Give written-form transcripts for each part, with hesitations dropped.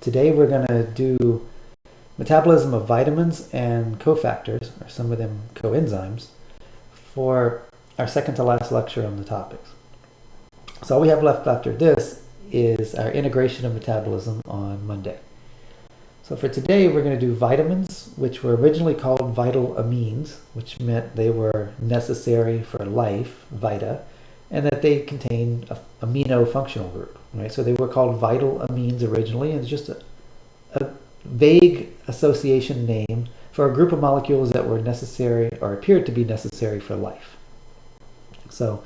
Today we're going to do metabolism of vitamins and cofactors, or some of them coenzymes, for our second to last lecture on the topics. So all we have left after this is our integration of metabolism on Monday. So for today we're going to do vitamins, which were originally called vital amines, which meant they were necessary for life, vita, and that they contain an amino functional group, right? So they were called vital amines originally, and it's just a vague association name for a group of molecules that were necessary or appeared to be necessary for life. So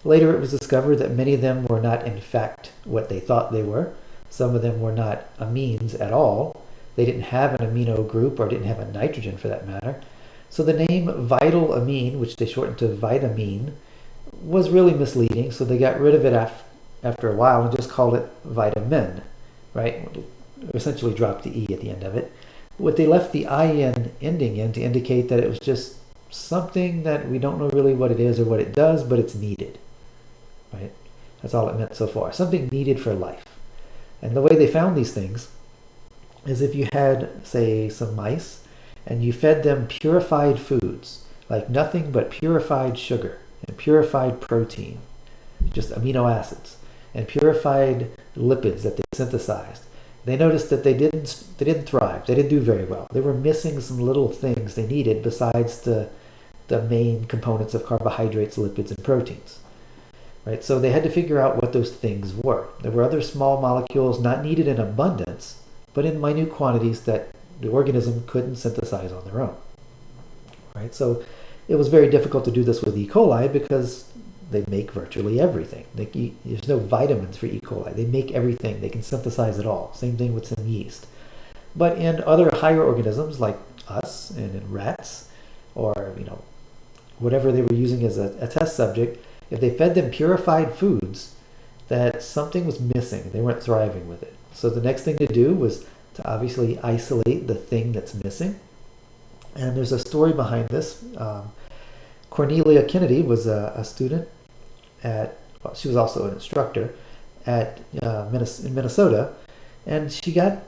later it was discovered that many of them were not in fact what they thought they were. Some of them were not amines at all. They didn't have an amino group or didn't have a nitrogen for that matter. So the name vital amine, which they shortened to vitamine, was really misleading. So they got rid of it after a while and just called it vitamin, right? Essentially dropped the E at the end of it. What they left the IN ending in to indicate that it was just something that we don't know really what it is or what it does, but it's needed, right? That's all it meant so far. Something needed for life. And the way they found these things is if you had, say, some mice and you fed them purified foods, like nothing but purified sugar and purified protein, just amino acids, and purified lipids that they synthesized, they noticed that they didn't thrive. They didn't do very well. They were missing some little things they needed besides the main components of carbohydrates, lipids, and proteins. Right? So they had to figure out what those things were. There were other small molecules not needed in abundance, but in minute quantities that the organism couldn't synthesize on their own. Right? So it was very difficult to do this with E. coli because they make virtually everything. There's no vitamins for E. coli. They make everything. They can synthesize it all. Same thing with some yeast. But in other higher organisms like us and in rats, or whatever they were using as a test subject, if they fed them purified foods, that something was missing. They weren't thriving with it. So the next thing to do was to obviously isolate the thing that's missing. And there's a story behind this. Cornelia Kennedy was a student she was also an instructor in Minnesota, and she got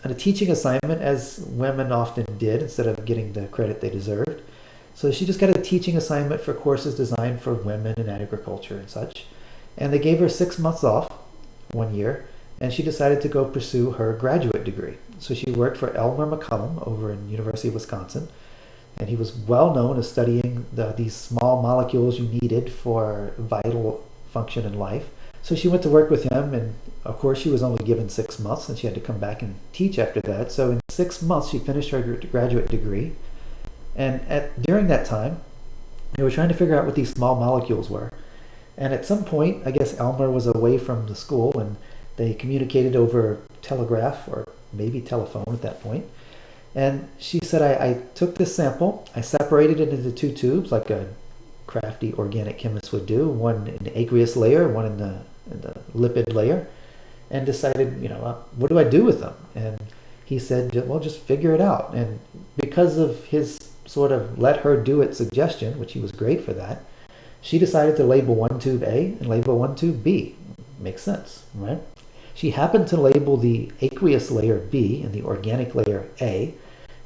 a teaching assignment, as women often did, instead of getting the credit they deserved. So she just got a teaching assignment for courses designed for women in agriculture and such. And they gave her 6 months off one year, and she decided to go pursue her graduate degree. So she worked for Elmer McCullum over in University of Wisconsin, and he was well known as studying these small molecules you needed for vital function in life. So she went to work with him, and of course she was only given 6 months, and she had to come back and teach after that. So in 6 months she finished her graduate degree. And during that time, they were trying to figure out what these small molecules were. And at some point, I guess Elmer was away from the school, and they communicated over telegraph, or maybe telephone at that point. And she said, I took this sample, I separated it into 2 tubes, like a crafty organic chemist would do, one in the aqueous layer, one in the lipid layer, and decided, what do I do with them? And he said, well, just figure it out. And because of his sort of let her do it suggestion, which he was great for that, she decided to label one tube A and label one tube B. Makes sense, right? She happened to label the aqueous layer B and the organic layer A.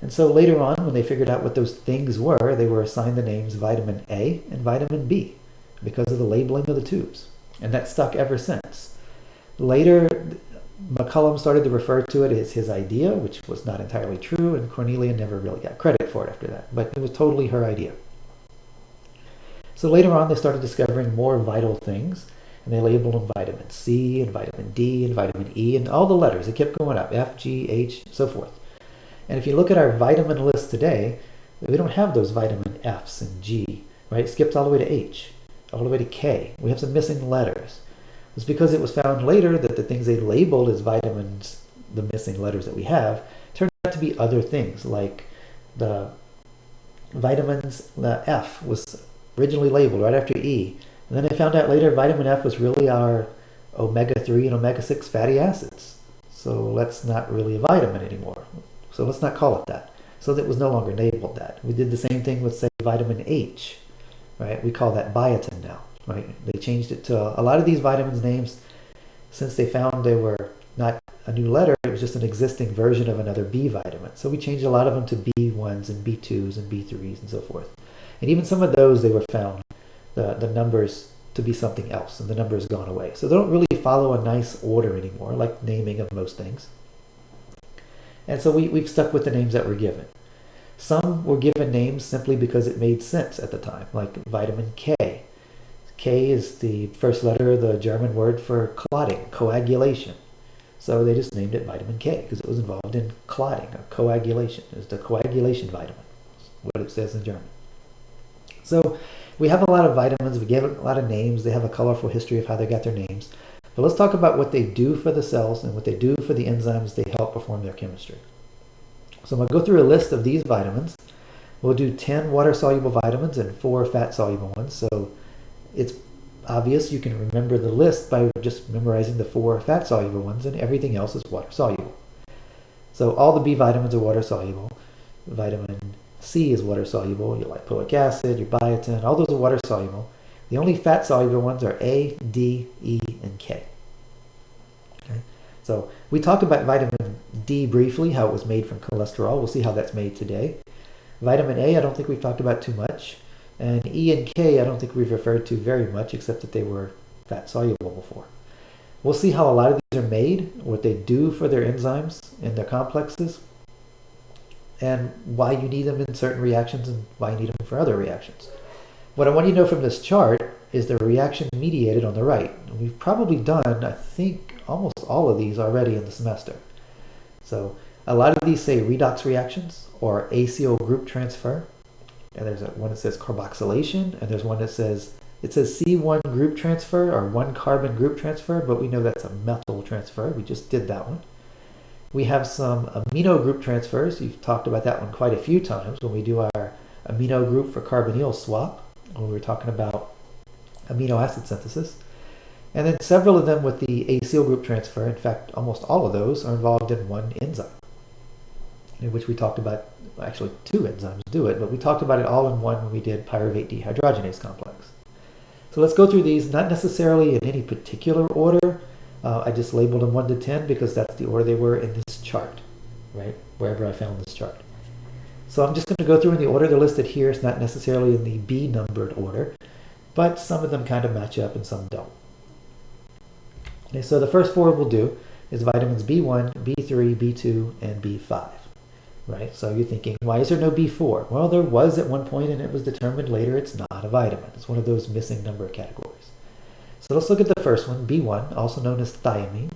And so later on, when they figured out what those things were, they were assigned the names vitamin A and vitamin B because of the labeling of the tubes. And that stuck ever since. Later, McCullum started to refer to it as his idea, which was not entirely true, and Cornelia never really got credit for it after that. But it was totally her idea. So later on, they started discovering more vital things, and they labeled them vitamin C and vitamin D and vitamin E and all the letters. It kept going up, F, G, H, so forth. And if you look at our vitamin list today, we don't have those vitamin Fs and G, right? It skips all the way to H, all the way to K. We have some missing letters. It's because it was found later that the things they labeled as vitamins, the missing letters that we have, turned out to be other things, like the vitamins, the F was originally labeled right after E. And then they found out later vitamin F was really our omega-3 and omega-6 fatty acids. So that's not really a vitamin anymore. So let's not call it that. So that was no longer labeled that. We did the same thing with, say, vitamin H, right? We call that biotin now, right? They changed it to a lot of these vitamins names, since they found they were not a new letter, it was just an existing version of another B vitamin. So we changed a lot of them to B1s and B2s and B3s and so forth. And even some of those, they were found, the numbers to be something else, and the number has gone away. So they don't really follow a nice order anymore, like naming of most things. And so we've stuck with the names that were given. Some were given names simply because it made sense at the time, like vitamin K. K is the first letter of the German word for clotting, coagulation. So they just named it vitamin K because it was involved in clotting or coagulation. It's the coagulation vitamin, what it says in German. So we have a lot of vitamins, we gave a lot of names, they have a colorful history of how they got their names. But let's talk about what they do for the cells and what they do for the enzymes they help perform their chemistry. So I'm going to go through a list of these vitamins. We'll do 10 water-soluble vitamins and 4 fat-soluble ones. So it's obvious you can remember the list by just memorizing the 4 fat-soluble ones, and everything else is water-soluble. So all the B vitamins are water-soluble. Vitamin C is water-soluble, your lipoic acid, your biotin, all those are water-soluble. The only fat-soluble ones are A, D, E, and K. Okay? So we talked about vitamin D briefly, how it was made from cholesterol. We'll see how that's made today. Vitamin A, I don't think we've talked about too much. And E and K, I don't think we've referred to very much, except that they were fat-soluble before. We'll see how a lot of these are made, what they do for their enzymes and their complexes, and why you need them in certain reactions and why you need them for other reactions. What I want you to know from this chart is the reaction mediated on the right. We've probably done, I think, almost all of these already in the semester. So a lot of these say redox reactions or acyl group transfer. And there's one that says carboxylation, and there's one that says, it says C1 group transfer or 1 carbon group transfer, but we know that's a methyl transfer. We just did that one. We have some amino group transfers. You've talked about that one quite a few times when we do our amino group for carbonyl swap, when we were talking about amino acid synthesis. And then several of them with the acyl group transfer. In fact, almost all of those are involved in one enzyme, in which we talked about, actually 2 enzymes do it, but we talked about it all in one when we did pyruvate dehydrogenase complex. So let's go through these, not necessarily in any particular order. I just labeled them 1 to 10 because that's the order they were in this chart, right? Wherever I found this chart. So I'm just going to go through in the order they're listed here. It's not necessarily in the B numbered order, but some of them kind of match up and some don't. Okay, so the first 4 we'll do is vitamins B1, B3, B2, and B5. Right? So you're thinking, why is there no B4? Well, there was at one point, and it was determined later it's not a vitamin. It's one of those missing number categories. So let's look at the first one, B1, also known as thiamine.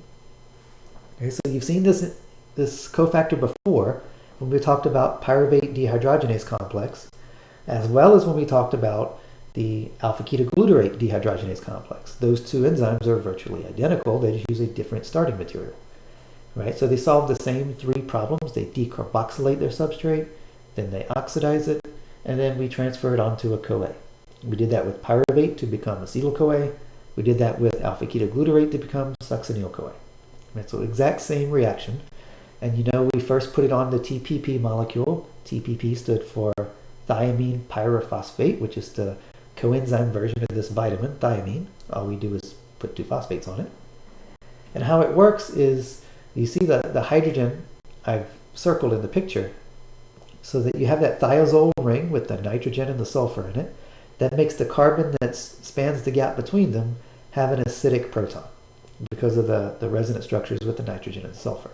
Okay, so you've seen this cofactor before when we talked about pyruvate dehydrogenase complex, as well as when we talked about the alpha-ketoglutarate dehydrogenase complex. Those 2 enzymes are virtually identical. They just use a different starting material. Right, so they solve the same 3 problems. They decarboxylate their substrate, then they oxidize it, and then we transfer it onto a CoA. We did that with pyruvate to become acetyl-CoA. We did that with alpha-ketoglutarate to become succinyl-CoA. Right, so exact same reaction. And you know we first put it on the TPP molecule. TPP stood for thiamine pyrophosphate, which is the coenzyme version of this vitamin, thiamine. All we do is put 2 phosphates on it. And how it works is, you see the hydrogen I've circled in the picture so that you have that thiazole ring with the nitrogen and the sulfur in it. That makes the carbon that spans the gap between them have an acidic proton because of the resonance structures with the nitrogen and the sulfur.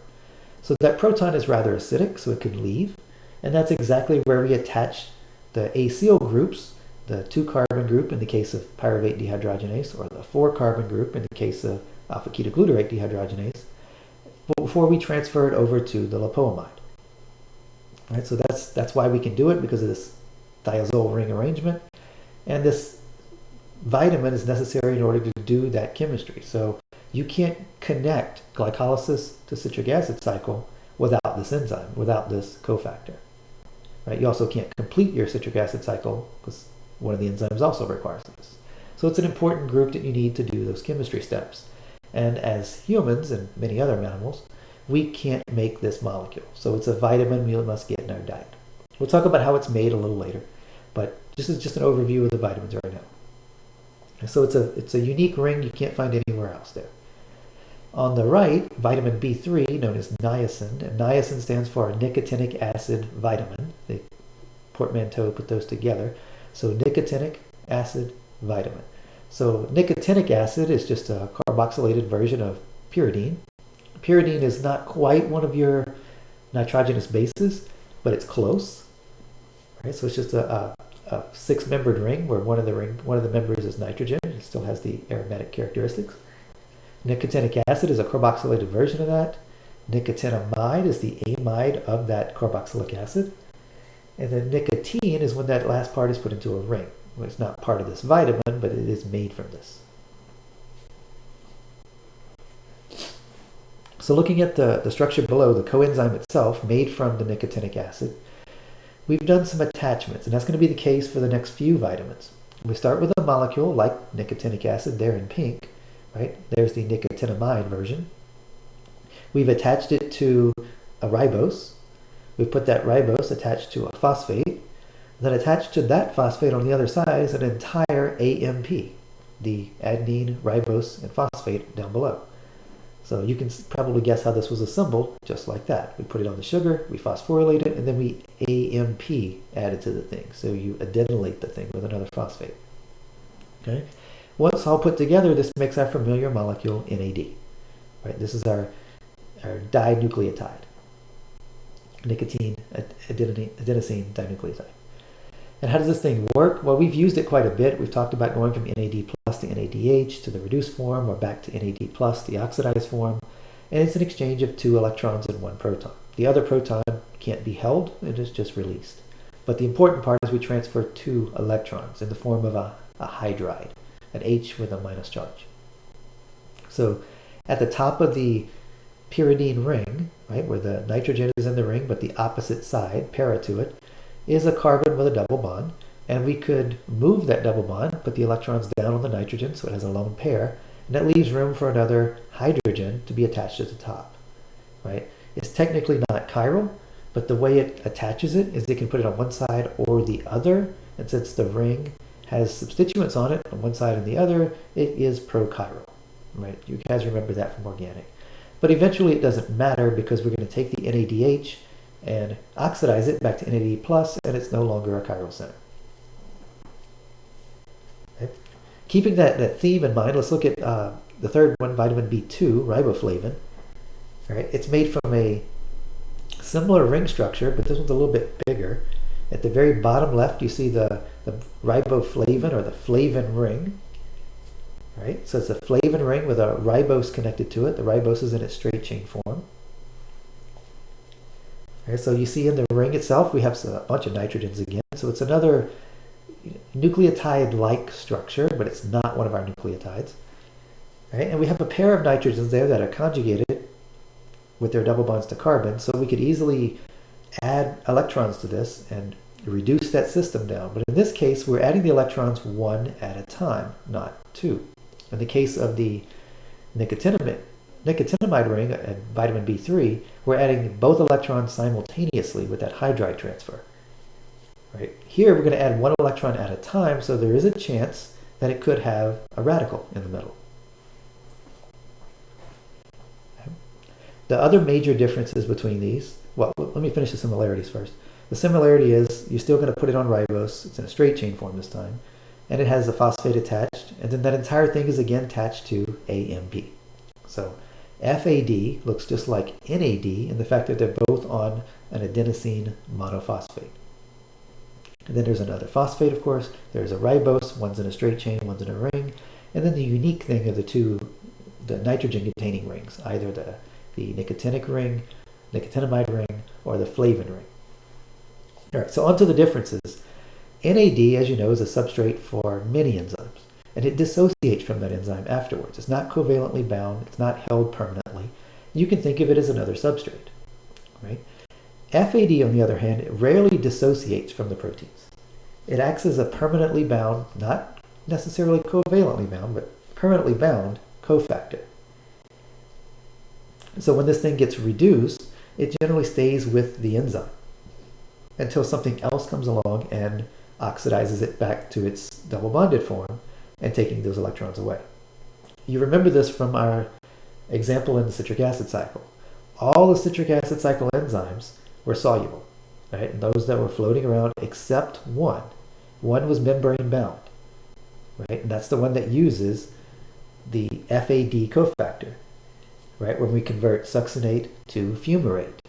So that proton is rather acidic, so it can leave. And that's exactly where we attach the acyl groups, the 2 carbon group in the case of pyruvate dehydrogenase, or the 4 carbon group in the case of alpha-ketoglutarate dehydrogenase, before we transfer it over to the lipoamide. Right, so that's why we can do it, because of this thiazole ring arrangement. And this vitamin is necessary in order to do that chemistry. So you can't connect glycolysis to citric acid cycle without this enzyme, without this cofactor. Right? You also can't complete your citric acid cycle because one of the enzymes also requires this. So it's an important group that you need to do those chemistry steps. And as humans and many other mammals, we can't make this molecule. So it's a vitamin we must get in our diet. We'll talk about how it's made a little later, but this is just an overview of the vitamins right now. So it's a unique ring you can't find anywhere else there. On the right, vitamin B3, known as niacin, and niacin stands for nicotinic acid vitamin. The portmanteau put those together. So nicotinic acid vitamin. So nicotinic acid is just a carboxylated version of pyridine. Pyridine is not quite one of your nitrogenous bases, but it's close. Right? So it's just a six-membered ring where one of the members is nitrogen. It still has the aromatic characteristics. Nicotinic acid is a carboxylated version of that. Nicotinamide is the amide of that carboxylic acid. And then nicotine is when that last part is put into a ring. Well, it's not part of this vitamin, but it is made from this. So looking at the structure below, the coenzyme itself made from the nicotinic acid, we've done some attachments, and that's going to be the case for the next few vitamins. We start with a molecule like nicotinic acid there in pink, right? There's the nicotinamide version. We've attached it to a ribose. We've put that ribose attached to a phosphate. Then attached to that phosphate on the other side is an entire AMP, the adenine, ribose, and phosphate down below. So you can probably guess how this was assembled, just like that. We put it on the sugar, we phosphorylate it, and then we AMP added to the thing. So you adenylate the thing with another phosphate. Okay. Once all put together, this makes our familiar molecule NAD. Right. This is our dinucleotide, nicotine adenosine dinucleotide. And how does this thing work? Well, we've used it quite a bit. We've talked about going from NAD plus to NADH to the reduced form or back to NAD plus, the oxidized form. And it's an exchange of 2 electrons and 1 proton. The other proton can't be held. It is just released. But the important part is we transfer 2 electrons in the form of a hydride, an H with a minus charge. So at the top of the pyridine ring, right, where the nitrogen is in the ring, but the opposite side, para to it, is a carbon with a double bond, and we could move that double bond, put the electrons down on the nitrogen so it has a lone pair, and that leaves room for another hydrogen to be attached at the top, right? It's technically not chiral, but the way it attaches it is it can put it on one side or the other, and since the ring has substituents on it on one side and the other, it is prochiral, right? You guys remember that from organic. But eventually it doesn't matter because we're going to take the NADH and oxidize it back to NAD+, and it's no longer a chiral center. Okay. Keeping that theme in mind, let's look at the third one, vitamin B2, riboflavin. All right, it's made from a similar ring structure, but this one's a little bit bigger. At the very bottom left, you see the riboflavin, or the flavin ring. Right? So it's a flavin ring with a ribose connected to it. The ribose is in its straight chain form. Right, so you see in the ring itself, we have a bunch of nitrogens again. So it's another nucleotide-like structure, but it's not one of our nucleotides. Right? And we have a pair of nitrogens there that are conjugated with their double bonds to carbon. So we could easily add electrons to this and reduce that system down. But in this case, we're adding the electrons one at a time, not 2. In the case of the nicotinamide ring and vitamin B3, we're adding both electrons simultaneously with that hydride transfer. Right? Here we're going to add 1 electron at a time, so there is a chance that it could have a radical in the middle. Okay. The other major differences between these, well, let me finish the similarities first. The similarity is you're still going to put it on ribose. It's in a straight chain form this time, and it has a phosphate attached, and then that entire thing is again attached to AMP. So FAD looks just like NAD in the fact that they're both on an adenosine monophosphate. And then there's another phosphate, of course. There's a ribose. One's in a straight chain, one's in a ring. And then the unique thing are the nitrogen-containing rings, either the nicotinic ring, nicotinamide ring, or the flavin ring. All right, so on to the differences. NAD, as you know, is a substrate for many enzymes, and it dissociates from that enzyme afterwards. It's not covalently bound. It's not held permanently. You can think of it as another substrate, right? FAD, on the other hand, rarely dissociates from the proteins. It acts as a permanently bound, not necessarily covalently bound, but permanently bound cofactor. So when this thing gets reduced, it generally stays with the enzyme until something else comes along and oxidizes it back to its double bonded form and taking those electrons away. You remember this from our Example in the citric acid cycle. All the citric acid cycle enzymes were soluble, right? And those that were floating around except one. One was membrane bound, right? And that's the one that uses the FAD cofactor, right? When we convert succinate to fumarate,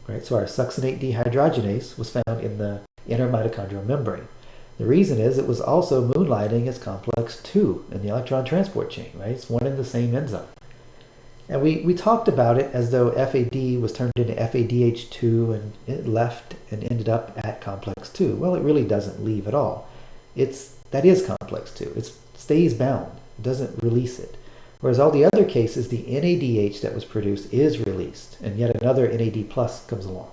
right? So our succinate dehydrogenase was found in the inner mitochondrial membrane. The reason is it was also moonlighting as complex 2 in the electron transport chain, right? It's one and the same enzyme. And we talked about it as though FAD was turned into FADH2 and it left and ended up at complex 2. Well, it really doesn't leave at all. That is complex 2. It stays bound. It doesn't release it. Whereas all the other cases, the NADH that was produced is released, and yet another NAD plus comes along.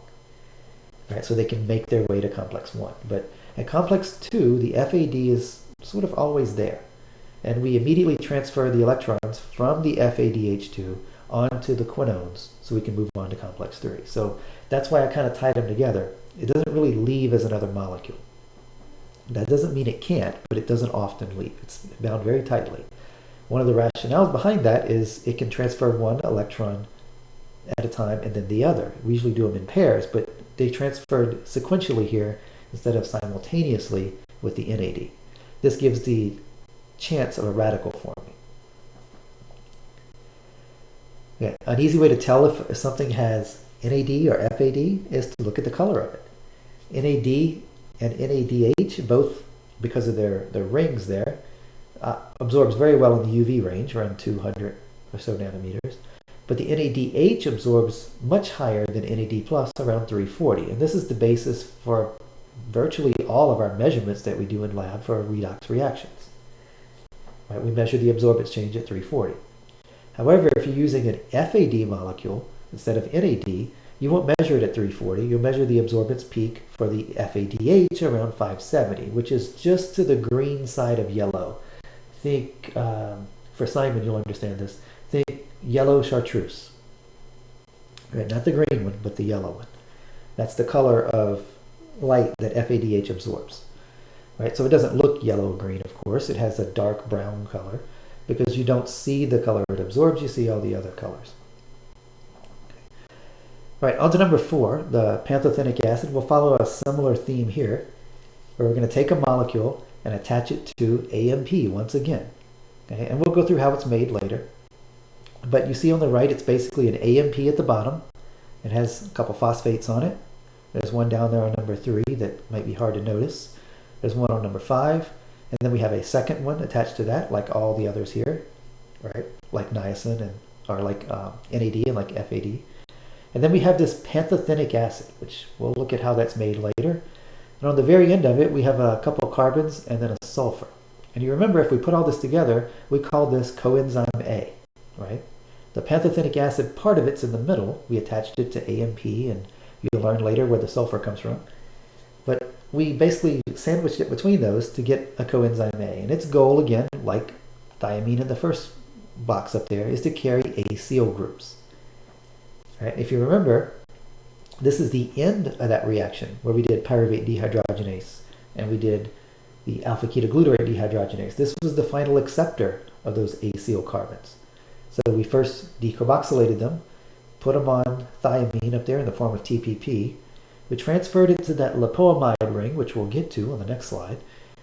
Right? So they can make their way to complex 1. But at complex 2, the FAD is sort of always there. And we immediately transfer the electrons from the FADH2 onto the quinones so we can move on to complex 3. So that's why I kind of tied them together. It doesn't really leave as another molecule. That doesn't mean it can't, but it doesn't often leave. It's bound very tightly. One of the rationales behind that is it can transfer one electron at a time and then the other. We usually do them in pairs, but they transferred sequentially here instead of simultaneously with the NAD. This gives the chance of a radical forming. Okay. An easy way to tell if something has NAD or FAD is to look at the color of it. NAD and NADH, both because of their rings there, absorbs very well in the UV range, around 200 or so nanometers. But the NADH absorbs much higher than NAD+, around 340. And this is the basis for virtually all of our measurements that we do in lab for redox reactions. Right? We measure the absorbance change at 340. However, if you're using an FAD molecule instead of NAD, you won't measure it at 340. You'll measure the absorbance peak for the FADH around 570, which is just to the green side of yellow. Think, for Simon, you'll understand this. Think yellow chartreuse. Right? Not the green one, but the yellow one. That's the color of light that FADH absorbs. Right? So it doesn't look yellow or green, of course. It has a dark brown color because you don't see the color it absorbs. You see all the other colors. Right, on to number 4, the pantothenic acid. We'll follow a similar theme here, where we're going to take a molecule and attach it to AMP once again. Okay, and we'll go through how it's made later. But you see on the right, it's basically an AMP at the bottom. It has a couple phosphates on it. There's one down there on number 3 that might be hard to notice. There's one on number 5. And then we have a second one attached to that, like all the others here, right? Like niacin or like NAD and like FAD. And then we have this pantothenic acid, which we'll look at how that's made later. And on the very end of it, we have a couple of carbons and then a sulfur. And you remember, if we put all this together, we call this coenzyme A, right? The pantothenic acid part of it's in the middle. We attached it to AMP, and you'll learn later where the sulfur comes from. But we basically sandwiched it between those to get a coenzyme A. And its goal, again, like thiamine in the first box up there, is to carry acyl groups. Right? If you remember, this is the end of that reaction where we did pyruvate dehydrogenase and we did the alpha-ketoglutarate dehydrogenase. This was the final acceptor of those acyl carbons. So we first decarboxylated them, put them on thiamine up there in the form of TPP. We transferred it to that lipoamide ring, which we'll get to on the next slide.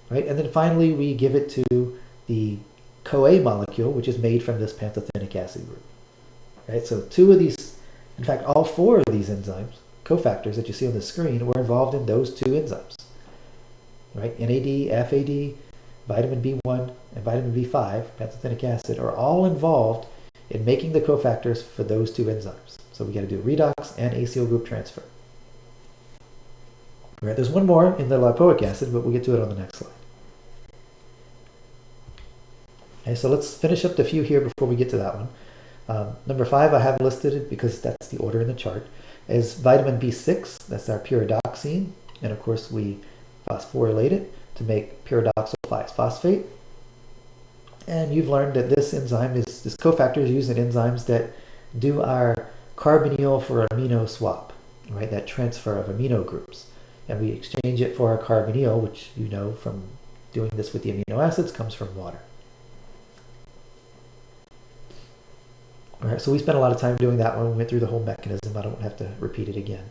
Right? And then finally we give it to the CoA molecule, which is made from this pantothenic acid group. Right? So two of these, in fact, all 4 of these enzymes, cofactors that you see on the screen, were involved in those 2 enzymes. Right? NAD, FAD, vitamin B1, and vitamin B5, pantothenic acid, are all involved in making the cofactors for those 2 enzymes. So we got to do redox and acyl group transfer. Right? There's one more in the lipoic acid, but we'll get to it on the next slide. Okay, so let's finish up the few here before we get to that one. Number 5, I have listed it because that's the order in the chart, is vitamin B6. That's our pyridoxine. And of course, we phosphorylate it to make pyridoxal 5-phosphate. And you've learned that this cofactor is used in enzymes that do our carbonyl for amino swap, right? That transfer of amino groups. And we exchange it for our carbonyl, which you know from doing this with the amino acids comes from water. All right, so we spent a lot of time doing that one. We went through the whole mechanism. I don't have to repeat it again.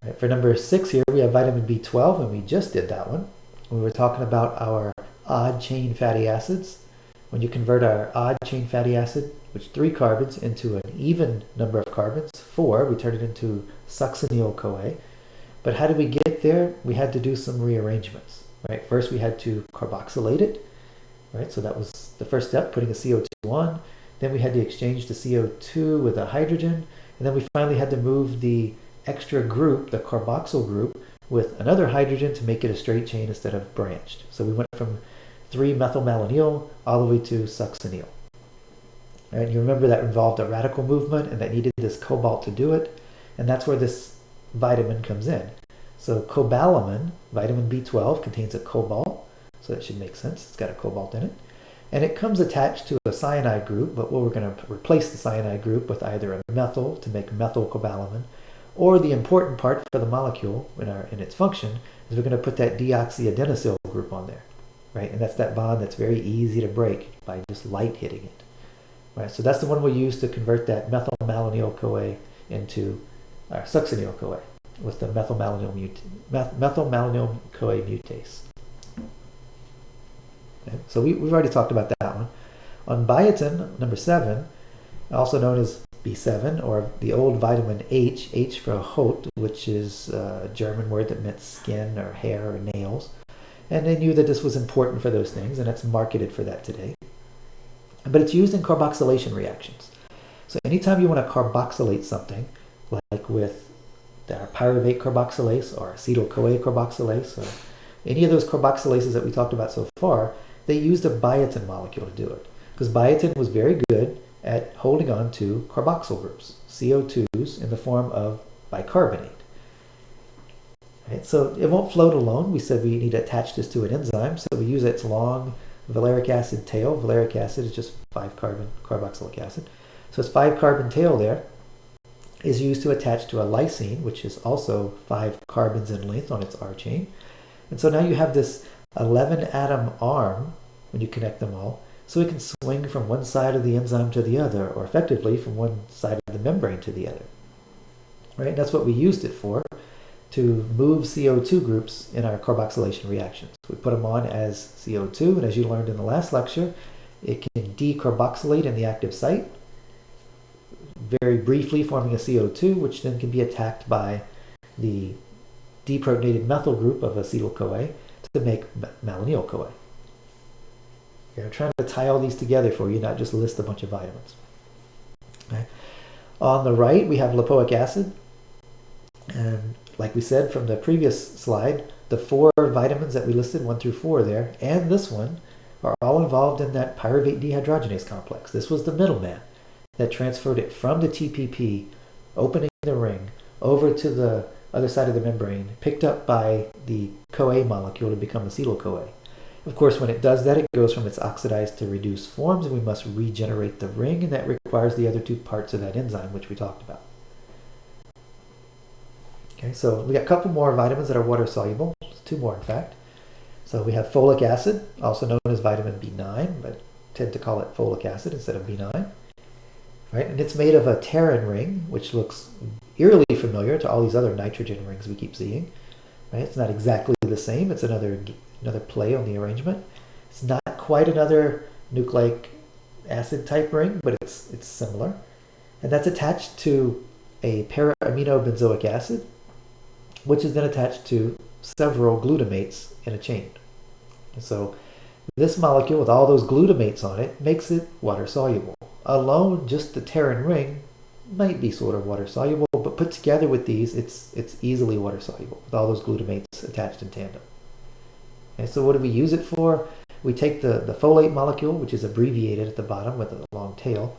All right, for number 6 here, we have vitamin B12, and we just did that one. We were talking about our odd chain fatty acids. When you convert our odd chain fatty acid, which 3 carbons, into an even number of carbons, 4, we turn it into succinyl-CoA. But how did we get there? We had to do some rearrangements, right? First, we had to carboxylate it, right? So that was the first step, putting a CO2 on. Then we had to exchange the CO2 with a hydrogen. And then we finally had to move the extra group, the carboxyl group, with another hydrogen to make it a straight chain instead of branched. So we went from 3-methylmalonyl all the way to succinyl. Right? You remember that involved a radical movement and that needed this cobalt to do it. And that's where this vitamin comes in. So cobalamin, vitamin B12, contains a cobalt. So that should make sense. It's got a cobalt in it. And it comes attached to a cyanide group, but we're going to replace the cyanide group with either a methyl to make methylcobalamin, or the important part for the molecule in its function is we're going to put that deoxyadenosyl group on there. Right? And that's that bond that's very easy to break by just light hitting it. Right? So that's the one we'll use to convert that methylmalonyl-CoA into our succinyl-CoA with the methylmalonyl-CoA mutase. Okay? So we've already talked about that one. On biotin, number 7, also known as B7, or the old vitamin H, H for Haut, which is a German word that meant skin or hair or nails. And they knew that this was important for those things, and it's marketed for that today. But it's used in carboxylation reactions. So anytime you want to carboxylate something, like with our pyruvate carboxylase or acetyl-CoA carboxylase, or any of those carboxylases that we talked about so far, they used a biotin molecule to do it. Because biotin was very good at holding on to carboxyl groups, CO2s, in the form of bicarbonate. Right? So it won't float alone. We said we need to attach this to an enzyme, so we use its long valeric acid tail. Valeric acid is just 5-carbon carboxylic acid. So its 5-carbon tail there is used to attach to a lysine, which is also 5 carbons in length on its R chain. And so now you have this 11-atom arm when you connect them all, so it can swing from one side of the enzyme to the other, or effectively from one side of the membrane to the other. Right? And that's what we used it for, to move CO2 groups in our carboxylation reactions. We put them on as CO2, and as you learned in the last lecture, it can decarboxylate in the active site, very briefly forming a CO2, which then can be attacked by the deprotonated methyl group of acetyl-CoA to make malonyl-CoA. Okay, I'm trying to tie all these together for you, not just list a bunch of vitamins. Okay. On the right, we have lipoic acid. And like we said from the previous slide, the 4 vitamins that we listed, 1 through 4 there, and this one, are all involved in that pyruvate dehydrogenase complex. This was the middleman that transferred it from the TPP, opening the ring, over to the other side of the membrane, picked up by the CoA molecule to become acetyl-CoA. Of course, when it does that, it goes from its oxidized to reduced forms, and we must regenerate the ring, and that requires the other 2 parts of that enzyme, which we talked about. Okay, so we got a couple more vitamins that are water soluble, 2 more in fact. So we have folic acid, also known as vitamin B9, but tend to call it folic acid instead of B9. Right? And it's made of a pterin ring, which looks eerily familiar to all these other nitrogen rings we keep seeing. Right? It's not exactly the same. It's another play on the arrangement. It's not quite another nucleic acid type ring, but it's similar. And that's attached to a para-aminobenzoic acid, which is then attached to several glutamates in a chain. And so this molecule with all those glutamates on it makes it water soluble. Alone, just the pterin ring might be sort of water soluble, but put together with these, it's easily water soluble with all those glutamates attached in tandem. Okay, so what do we use it for? We take the folate molecule, which is abbreviated at the bottom with a long tail,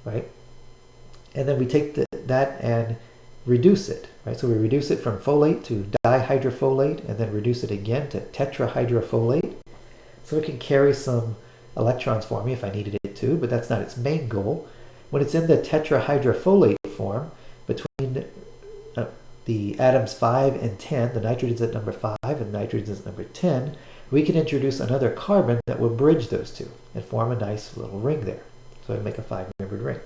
right? And then we take that and reduce it, right? So we reduce it from folate to dihydrofolate, and then reduce it again to tetrahydrofolate. So it can carry some electrons for me if I needed it to, but that's not its main goal. When it's in the tetrahydrofolate form, between the atoms 5 and 10, the nitrogen's at number 5 and nitrogen's at number 10, we can introduce another carbon that will bridge those two and form a nice little ring there. So I make a 5-membered ring.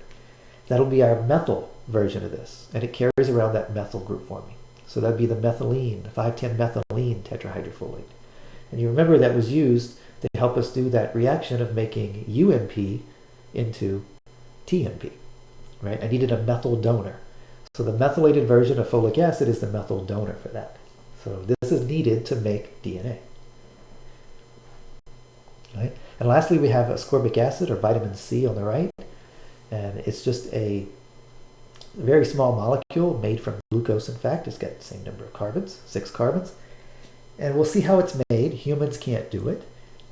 That'll be our methyl version of this, and it carries around that methyl group for me. So that'd be the methylene, 5,10-methylene tetrahydrofolate. And you remember that was used to help us do that reaction of making UMP into TMP, right? I needed a methyl donor. So the methylated version of folic acid is the methyl donor for that. So this is needed to make DNA. Right? And lastly, we have ascorbic acid, or vitamin C, on the right. And it's just a very small molecule made from glucose. In fact, it's got the same number of carbons, 6 carbons. And we'll see how it's made. Humans can't do it,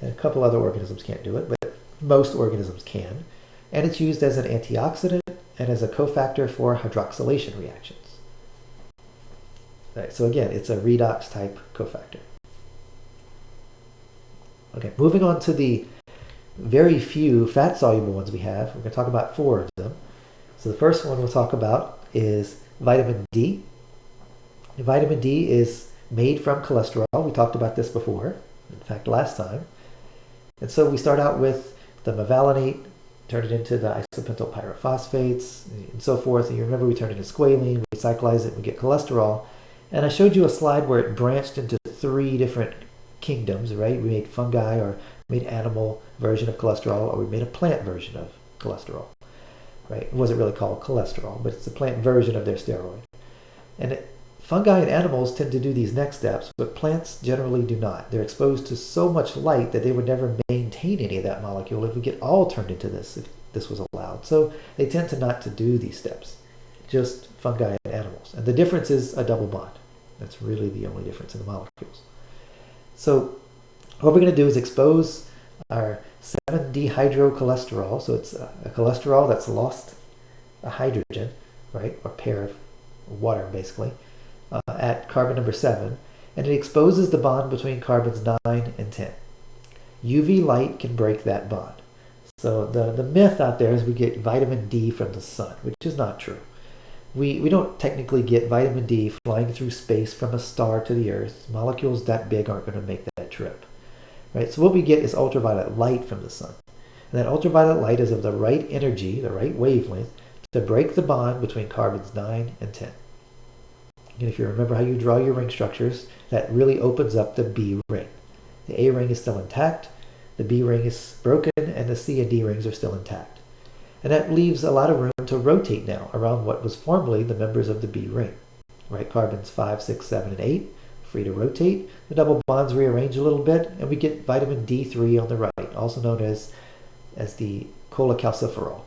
and a couple other organisms can't do it, but most organisms can. And it's used as an antioxidant and as a cofactor for hydroxylation reactions. Right, so again, it's a redox type cofactor. Okay, moving on to the very few fat-soluble ones we have. We're going to talk about 4 of them. So the first one we'll talk about is vitamin D. Vitamin D is made from cholesterol. We talked about this before, in fact, last time. And so we start out with the mevalonate, turn it into the isopentyl pyrophosphates, and so forth. And you remember we turn it into squalene, we cyclize it, we get cholesterol. And I showed you a slide where it branched into 3 different kingdoms, right? We made fungi, or made animal version of cholesterol, or we made a plant version of cholesterol, right? It wasn't really called cholesterol, but it's a plant version of their steroid. And fungi and animals tend to do these next steps, but plants generally do not. They're exposed to so much light that they would never maintain any of that molecule if we get all turned into this, if this was allowed. So they tend to not to do these steps, just fungi and animals. And the difference is a double bond. That's really the only difference in the molecules. So what we're going to do is expose our 7-dehydrocholesterol. So it's a cholesterol that's lost a hydrogen, right, or pair of water basically, at carbon number 7, and it exposes the bond between carbons 9 and 10. UV light can break that bond. So the myth out there is we get vitamin D from the sun, which is not true. We don't technically get vitamin D flying through space from a star to the Earth. Molecules that big aren't going to make that trip. Right? So what we get is ultraviolet light from the sun. And that ultraviolet light is of the right energy, the right wavelength, to break the bond between carbons 9 and 10. And if you remember how you draw your ring structures, that really opens up the B ring. The A ring is still intact, the B ring is broken, and the C and D rings are still intact. And that leaves a lot of room to rotate now around what was formerly the members of the B ring. Right, carbons 5, 6, 7, and 8, free to rotate. The double bonds rearrange a little bit, and we get vitamin D3 on the right, also known as the cholecalciferol.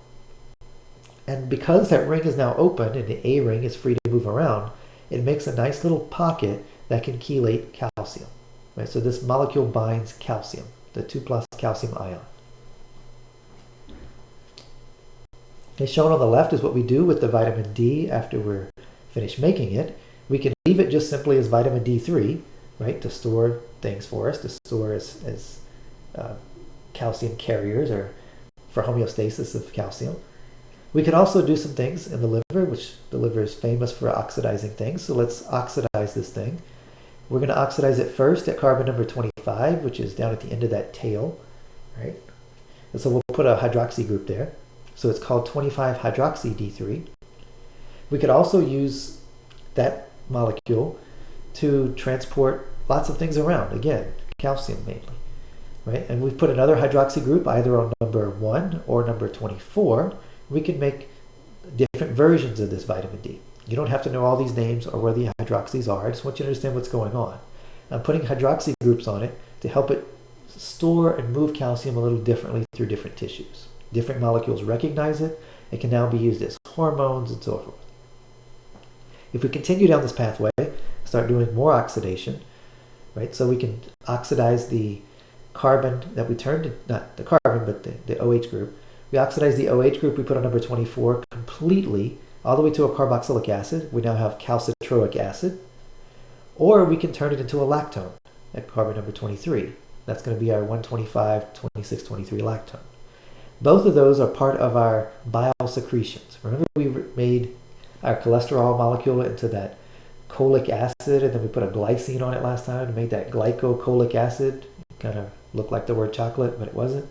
And because that ring is now open and the A ring is free to move around, it makes a nice little pocket that can chelate calcium. Right, so this molecule binds calcium, the 2+ calcium ion. Okay, shown on the left is what we do with the vitamin D after we're finished making it. We can leave it just simply as vitamin D3, right, to store things for us, to store as calcium carriers, or for homeostasis of calcium. We can also do some things in the liver, which the liver is famous for oxidizing things. So let's oxidize this thing. We're going to oxidize it first at carbon number 25, which is down at the end of that tail, right? And so we'll put a hydroxy group there. So it's called 25-hydroxy D3. We could also use that molecule to transport lots of things around. Again, calcium mainly, right? And we've put another hydroxy group either on number 1 or number 24. We can make different versions of this vitamin D. You don't have to know all these names or where the hydroxys are. I just want you to understand what's going on. I'm putting hydroxy groups on it to help it store and move calcium a little differently through different tissues. Different molecules recognize it. It can now be used as hormones and so forth. If we continue down this pathway, start doing more oxidation, right? So we can oxidize the carbon that we turned, not the carbon, but the OH group. We oxidize the OH group we put on number 24 completely, all the way to a carboxylic acid. We now have calcitroic acid. Or we can turn it into a lactone at carbon number 23. That's going to be our 125, 26, 23 lactone. Both of those are part of our bile secretions. Remember we made our cholesterol molecule into that cholic acid, and then we put a glycine on it last time and made that glycocholic acid. It kind of looked like the word chocolate, but it wasn't.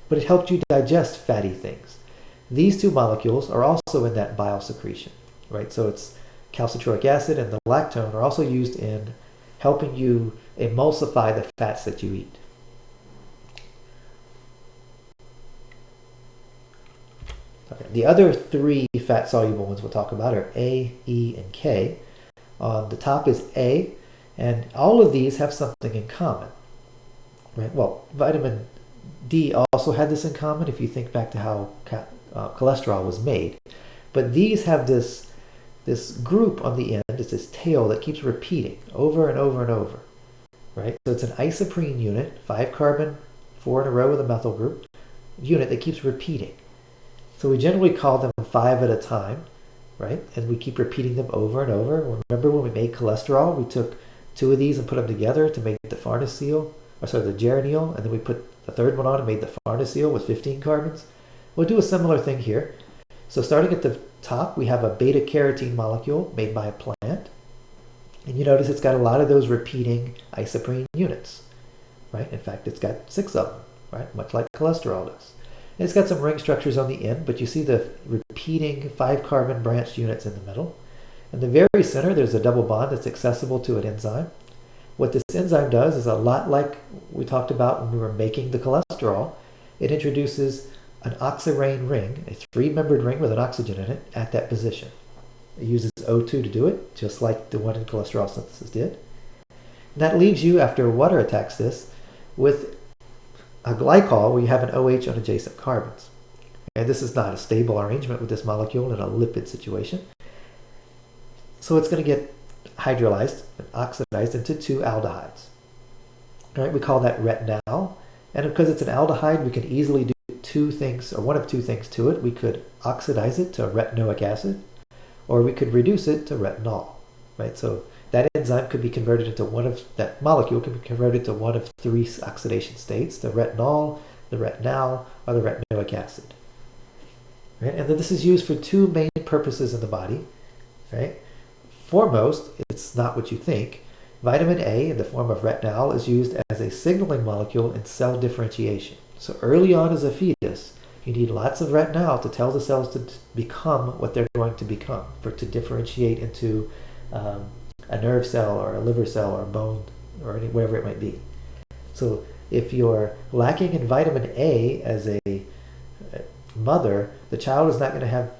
But it helped you digest fatty things. these two molecules are also in that bile secretion, right? So it's calcitroic acid and the lactone are also used in helping you emulsify the fats that you eat. Okay. The other three fat-soluble ones we'll talk about are A, E, and K. On the top is A, and all of these have something in common. Right? Well, vitamin D also had this in common if you think back to how cholesterol was made. But these have this group on the end, it's this tail that keeps repeating over and over and over. Right? So it's an isoprene unit, 5 carbon, 4 in a row with a methyl group, unit that keeps repeating. So we generally call them 5 at a time, right? And we keep repeating them over and over. Remember when we made cholesterol, we took 2 of these and put them together to make the farnesyl, or sorry, the geranyl, and then we put the third one on and made the farnesyl with 15 carbons. We'll do a similar thing here. So starting at the top, we have a beta-carotene molecule made by a plant. And you notice it's got a lot of those repeating isoprene units, right? In fact, it's got 6 of them, right? Much like cholesterol does. And it's got some ring structures on the end, but you see the repeating 5 carbon branched units in the middle. In the very center, there's a double bond that's accessible to an enzyme. What this enzyme does is a lot like we talked about when we were making the cholesterol. It introduces an oxirane ring, a 3-membered ring with an oxygen in it, at that position. It uses O2 to do it, just like the one in cholesterol synthesis did. And that leaves you, after water attacks this, with a glycol where you have an OH on adjacent carbons. And this is not a stable arrangement with this molecule in a lipid situation. So it's going to get hydrolyzed and oxidized into 2 aldehydes. All right, we call that retinal. And because it's an aldehyde, we can easily do 2 things, or one of 2 things to it. We could oxidize it to retinoic acid, or we could reduce it to retinol. Right? So that enzyme could be converted into that molecule could be converted to one of 3 oxidation states: the retinol, the retinal, or the retinoic acid. Right? And then this is used for 2 main purposes in the body. Right? Foremost, it's not what you think. Vitamin A in the form of retinal is used as a signaling molecule in cell differentiation. So early on as a fetus, you need lots of retinal to tell the cells to become what they're going to become, to differentiate into a nerve cell or a liver cell or a bone or whatever it might be. So if you're lacking in vitamin A as a mother, the child is not going to have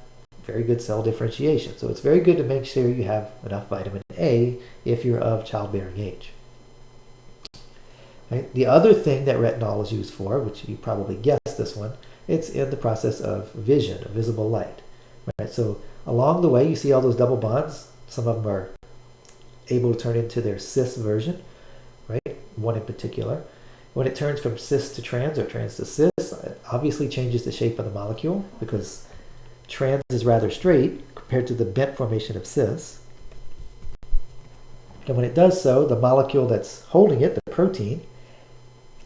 very good cell differentiation. So it's very good to make sure you have enough vitamin A if you're of childbearing age. Right? The other thing that retinol is used for, which you probably guessed this one, it's in the process of vision, of visible light. Right? So along the way, you see all those double bonds. Some of them are able to turn into their cis version, right? One in particular. When it turns from cis to trans or trans to cis, it obviously changes the shape of the molecule because trans is rather straight compared to the bent formation of cis. And when it does so, the molecule that's holding it, the protein,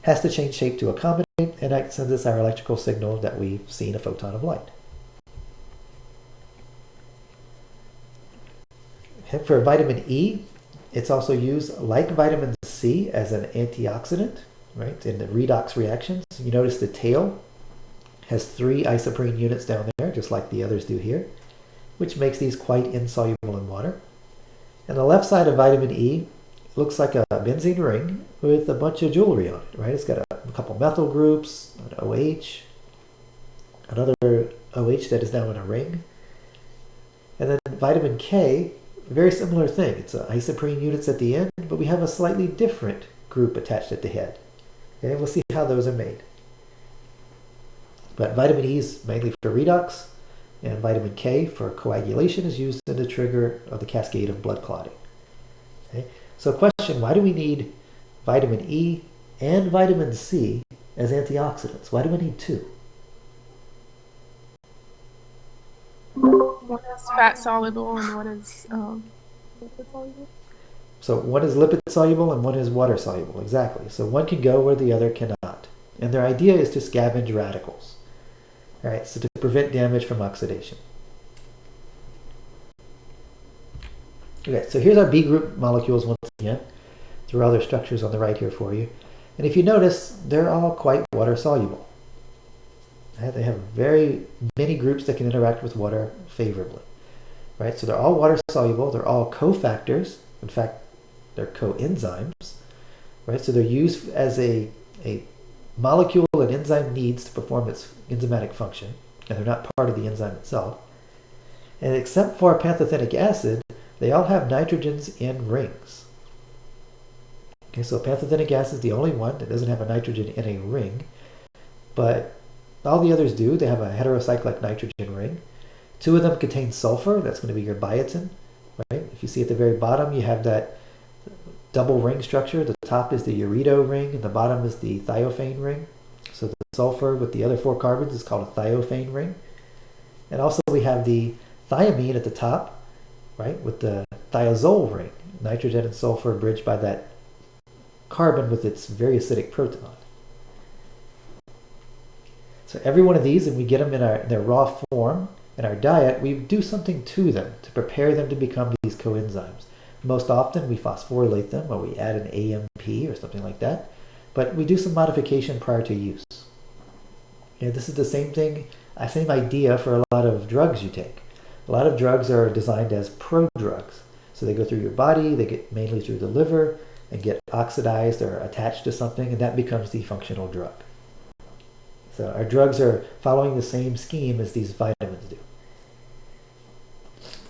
has to change shape to accommodate, and that sends us our electrical signal that we've seen a photon of light. Okay, for vitamin E, it's also used like vitamin C as an antioxidant, right, in the redox reactions. You notice the tail has 3 isoprene units down there, just like the others do here, which makes these quite insoluble in water. And the left side of vitamin E looks like a benzene ring with a bunch of jewelry on it, right? It's got a couple methyl groups, an OH, another OH that is now in a ring. And then vitamin K, very similar thing. It's isoprene units at the end, but we have a slightly different group attached at the head. Okay, we'll see how those are made. But vitamin E is mainly for redox, and vitamin K for coagulation is used in the trigger of the cascade of blood clotting. Okay? So question, why do we need vitamin E and vitamin C as antioxidants? Why do we need 2? One is fat soluble and one is lipid soluble. So one is lipid soluble and one is water soluble, exactly. So one can go where the other cannot. And their idea is to scavenge radicals. All right, so to prevent damage from oxidation. Okay, so here's our B group molecules once again. There are other structures on the right here for you. And if you notice, they're all quite water soluble. Right? They have very many groups that can interact with water favorably. Right? So they're all water soluble. They're all cofactors. In fact, they're coenzymes. Right? So they're used as a molecule an enzyme needs to perform its enzymatic function, and they're not part of the enzyme itself. And except for pantothenic acid, they all have nitrogens in rings. Okay, so pantothenic acid is the only one that doesn't have a nitrogen in a ring, but all the others do. They have a heterocyclic nitrogen ring. Two of them contain sulfur. That's going to be your biotin. Right? If you see at the very bottom, you have that double ring structure. The top is the urido ring, and the bottom is the thiophane ring. So the sulfur with the other 4 carbons is called a thiophane ring. And also we have the thiamine at the top, right, with the thiazole ring. Nitrogen and sulfur bridged by that carbon with its very acidic proton. So every one of these, and we get them in their raw form in our diet, we do something to them to prepare them to become these coenzymes. Most often we phosphorylate them, or we add an AMP or something like that, but we do some modification prior to use. And this is the same thing, same idea for a lot of drugs you take. A lot of drugs are designed as prodrugs. So they go through your body, they get mainly through the liver, and get oxidized or attached to something, and that becomes the functional drug. So our drugs are following the same scheme as these vitamins do.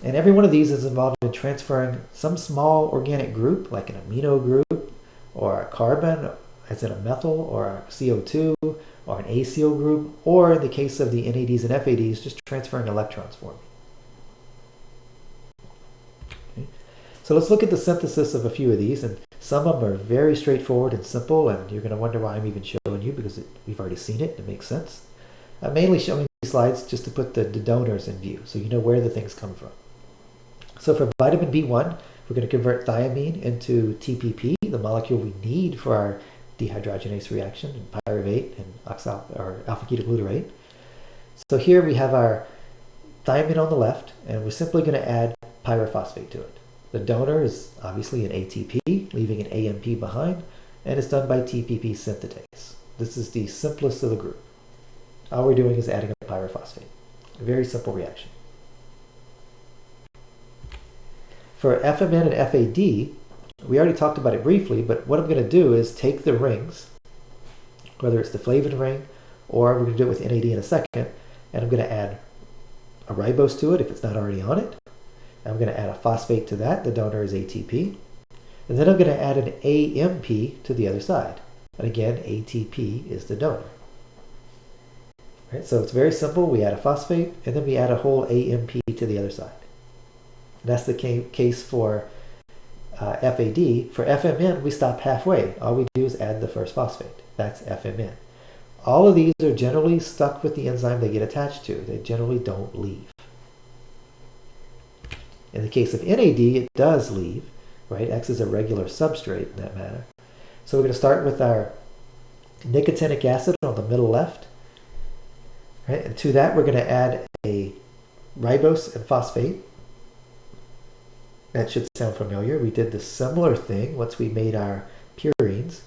And every one of these is involved in transferring some small organic group, like an amino group, or a carbon, as in a methyl, or a CO2, or an acyl group, or in the case of the NADs and FADs, just transferring electrons for me. Okay. So let's look at the synthesis of a few of these, and some of them are very straightforward and simple, and you're going to wonder why I'm even showing you, because we've already seen it. It makes sense. I'm mainly showing these slides just to put the donors in view, so you know where the things come from. So for vitamin B1, we're going to convert thiamine into TPP, the molecule we need for our dehydrogenase reaction, and pyruvate and alpha-ketoglutarate. So here we have our thiamine on the left, and we're simply going to add pyrophosphate to it. The donor is obviously an ATP, leaving an AMP behind, and it's done by TPP synthetase. This is the simplest of the group. All we're doing is adding a pyrophosphate. A very simple reaction. For FMN and FAD, we already talked about it briefly, but what I'm going to do is take the rings, whether it's the flavin ring, or we're going to do it with NAD in a second, and I'm going to add a ribose to it if it's not already on it. I'm going to add a phosphate to that. The donor is ATP. And then I'm going to add an AMP to the other side. And again, ATP is the donor. Right, so it's very simple. We add a phosphate, and then we add a whole AMP to the other side. And that's the case for FAD. For FMN, we stop halfway. All we do is add the first phosphate. That's FMN. All of these are generally stuck with the enzyme they get attached to. They generally don't leave. In the case of NAD, it does leave, right? X is a regular substrate in that matter. So we're going to start with our nicotinic acid on the middle left. Right? And to that, we're going to add a ribose and phosphate. That should sound familiar. We did the similar thing once we made our pyrimidines.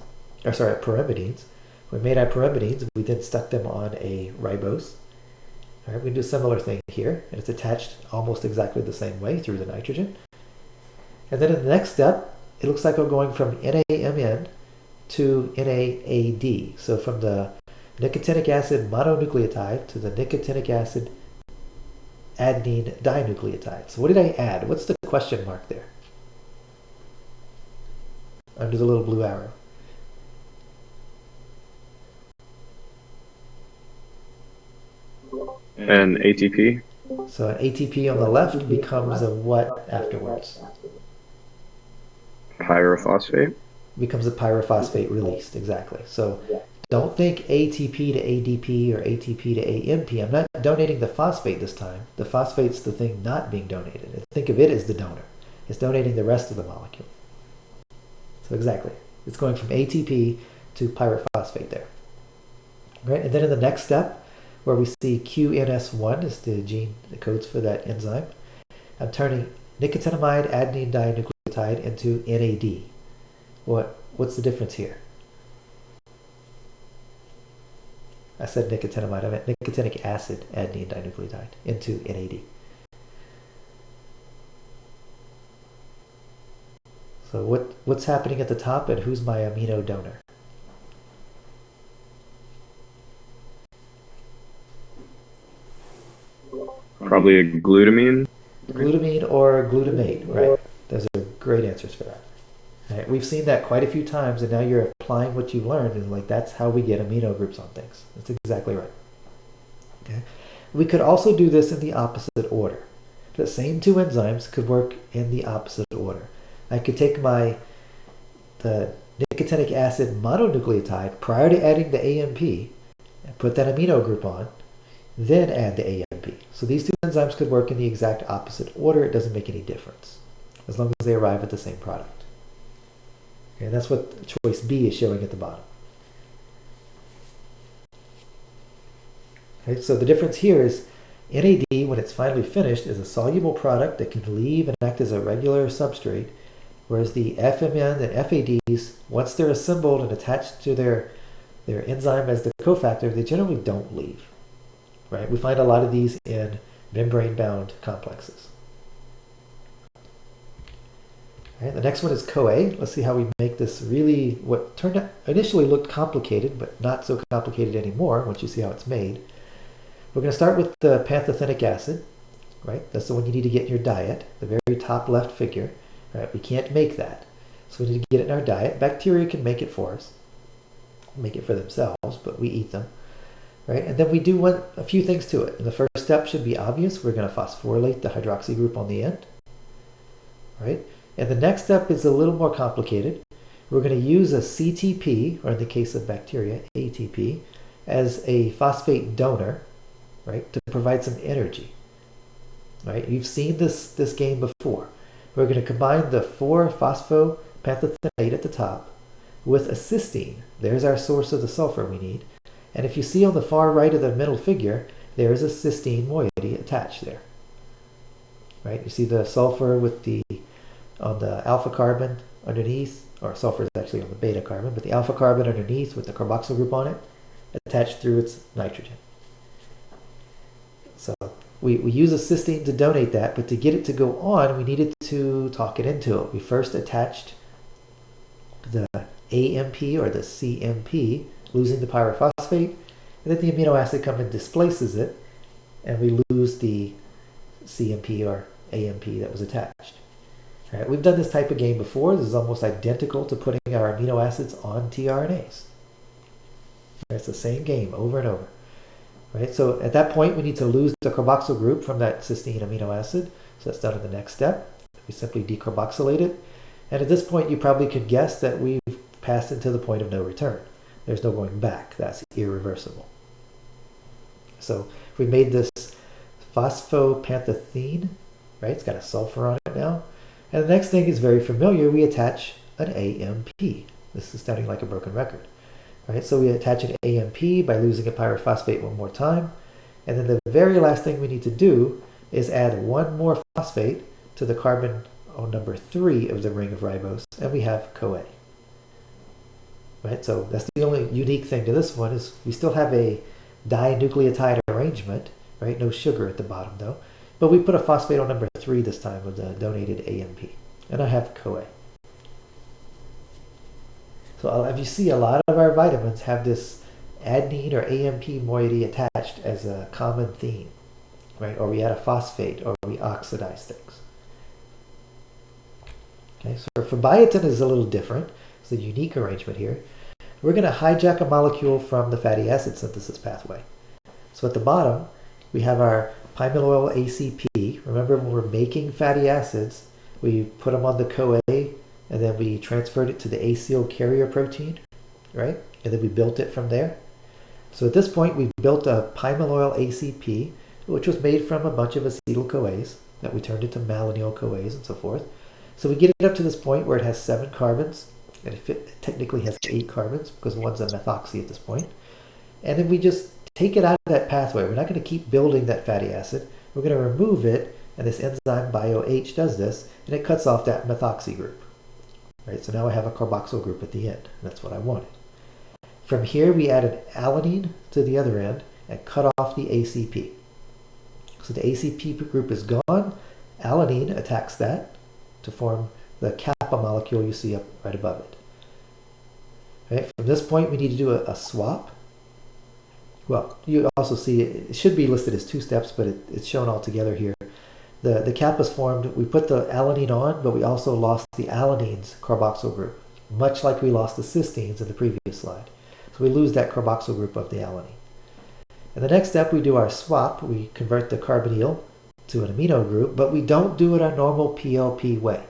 We made our pyrimidines, we then stuck them on a ribose. All right, we can do a similar thing here, and it's attached almost exactly the same way through the nitrogen. And then in the next step, it looks like we're going from NAMN to NAAD. So from the nicotinic acid mononucleotide to the nicotinic acid adenine dinucleotide. So what did I add? What's the question mark there? Under the little blue arrow. An ATP. So an ATP on the left becomes a what afterwards? Pyrophosphate. Becomes a pyrophosphate released, exactly. So don't think ATP to ADP or ATP to AMP. I'm not donating the phosphate this time. The phosphate's the thing not being donated. Think of it as the donor. It's donating the rest of the molecule. So exactly. It's going from ATP to pyrophosphate there. Right? And then in the next step, where we see QNS1 is the gene that codes for that enzyme, I'm turning nicotinamide adenine dinucleotide into NAD. What's the difference here? I said nicotinamide, I meant nicotinic acid adenine dinucleotide into NAD. So what's happening at the top, and who's my amino donor? Probably a glutamine. Glutamine or glutamate, right? Those are great answers for that. Right? We've seen that quite a few times, and now you're applying what you learned, and like that's how we get amino groups on things. That's exactly right. Okay. We could also do this in the opposite order. The same two enzymes could work in the opposite order. I could take the nicotinic acid mononucleotide prior to adding the AMP and put that amino group on, then add the AMP. So these two enzymes could work in the exact opposite order. It doesn't make any difference as long as they arrive at the same product. Okay, that's what choice B is showing at the bottom. Okay, so the difference here is NAD, when it's finally finished, is a soluble product that can leave and act as a regular substrate, whereas the FMN and FADs, once they're assembled and attached to their enzyme as the cofactor, they generally don't leave. Right? We find a lot of these in membrane-bound complexes. Right, the next one is CoA. Let's see how we make this really, what turned out initially looked complicated, but not so complicated anymore once you see how it's made. We're going to start with the pantothenic acid, right? That's the one you need to get in your diet, the very top left figure. Right? We can't make that, so we need to get it in our diet. Bacteria can make it for us, make it for themselves, but we eat them. Right? And then we do a few things to it. And the first step should be obvious. We're going to phosphorylate the hydroxy group on the end. Right? And the next step is a little more complicated. We're going to use a CTP, or in the case of bacteria, ATP, as a phosphate donor, right, to provide some energy. Right? You've seen this game before. We're going to combine the 4-phosphopantothenate at the top with a cysteine. There's our source of the sulfur we need. And if you see on the far right of the middle figure, there is a cysteine moiety attached there. Right? You see the sulfur on the alpha carbon underneath, or sulfur is actually on the beta carbon, but the alpha carbon underneath with the carboxyl group on it, attached through its nitrogen. So we use a cysteine to donate that, but to get it to go on, we needed to talk it into it. We first attached the AMP or the CMP, losing the pyrophosphate, and then the amino acid comes and displaces it, and we lose the CMP or AMP that was attached. All right, we've done this type of game before. This is almost identical to putting our amino acids on tRNAs. It's the same game over and over. Right? So at that point, we need to lose the carboxyl group from that cysteine amino acid. So that's done in the next step. We simply decarboxylate it. And at this point, you probably could guess that we've passed into the point of no return. There's no going back. That's irreversible. So if we made this phosphopantothene, right? It's got a sulfur on it now. And the next thing is very familiar. We attach an AMP. This is sounding like a broken record. Right? So we attach an AMP by losing a pyrophosphate one more time. And then the very last thing we need to do is add one more phosphate to the carbon on number 3 of the ring of ribose, and we have CoA. Right? So that's the only unique thing to this one is we still have a dinucleotide arrangement, right? No sugar at the bottom though. But we put a phosphate on number 3 this time with the donated AMP. And I have CoA. So if you see, a lot of our vitamins have this adenine or AMP moiety attached as a common theme, right? Or we add a phosphate, or we oxidize things. Okay, so for biotin is a little different. It's a unique arrangement here. We're going to hijack a molecule from the fatty acid synthesis pathway. So at the bottom, we have our pymyloyl ACP. Remember, when we're making fatty acids, we put them on the CoA, and then we transferred it to the acyl carrier protein, right? And then we built it from there. So at this point, we've built a pymyloyl ACP, which was made from a bunch of acetyl-CoAs that we turned into malonyl-CoAs and so forth. So we get it up to this point where it has 7 carbons, and it technically has 8 carbons because one's a methoxy at this point. And then we just take it out of that pathway. We're not going to keep building that fatty acid. We're going to remove it, and this enzyme BioH does this, and it cuts off that methoxy group. Right? So now I have a carboxyl group at the end. That's what I wanted. From here, we added alanine to the other end and cut off the ACP. So the ACP group is gone. Alanine attacks that to form the kappa molecule you see up right above it. Right? From this point, we need to do a swap. Well, you also see it should be listed as 2 steps, but it's shown all together here. The kappa is formed. We put the alanine on, but we also lost the alanine's carboxyl group, much like we lost the cysteines in the previous slide. So we lose that carboxyl group of the alanine. In the next step, we do our swap. We convert the carbonyl to an amino group, but we don't do it our normal PLP way.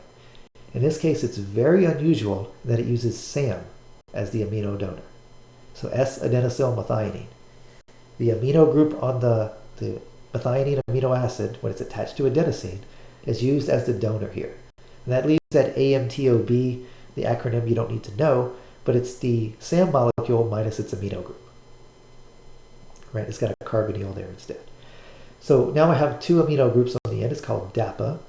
In this case, it's very unusual that it uses SAM as the amino donor. So S-adenosyl methionine. The amino group on the methionine amino acid, when it's attached to adenosine, is used as the donor here. And that leaves that AMTOB, the acronym you don't need to know, but it's the SAM molecule minus its amino group. Right? It's got a carbonyl there instead. So now I have 2 amino groups on the end. It's called DAPA.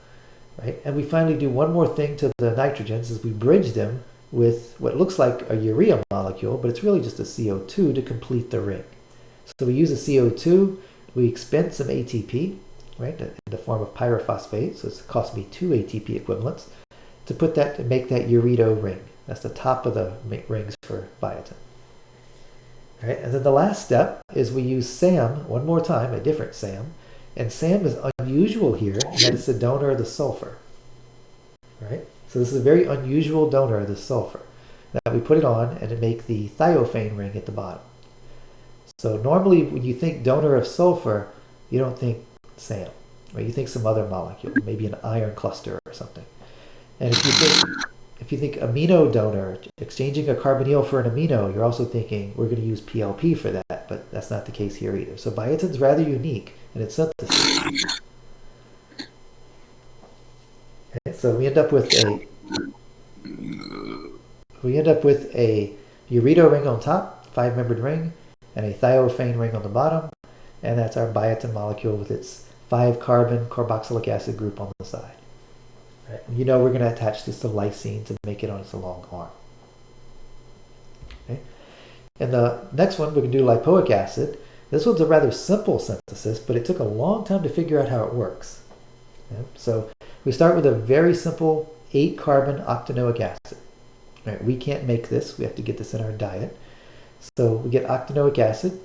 Right? And we finally do one more thing to the nitrogens is we bridge them with what looks like a urea molecule, but it's really just a CO2 to complete the ring. So we use a CO2, we expend some ATP, right, in the form of pyrophosphate, so it costs me 2 ATP equivalents, to make that uredo ring. That's the top of the rings for biotin. Right? And then the last step is we use SAM one more time, a different SAM, and SAM is unusual here in that it's the donor of the sulfur. Right? So this is a very unusual donor of the sulfur. Now we put it on and it make the thiophane ring at the bottom. So normally when you think donor of sulfur, you don't think SAM, right? You think some other molecule, maybe an iron cluster or something. And if you think amino donor, exchanging a carbonyl for an amino, you're also thinking we're going to use PLP for that, but that's not the case here either. So biotin's rather unique in its synthesis. Okay, so we end up with a uredo ring on top, 5-membered ring, and a thiophane ring on the bottom, and that's our biotin molecule with its 5-carbon carboxylic acid group on the side. Right. You know we're going to attach this to lysine to make it on its long arm. Okay. And the next one, we can do lipoic acid. This one's a rather simple synthesis, but it took a long time to figure out how it works. Okay. So we start with a very simple 8-carbon octanoic acid. Right. We can't make this. We have to get this in our diet. So we get octanoic acid,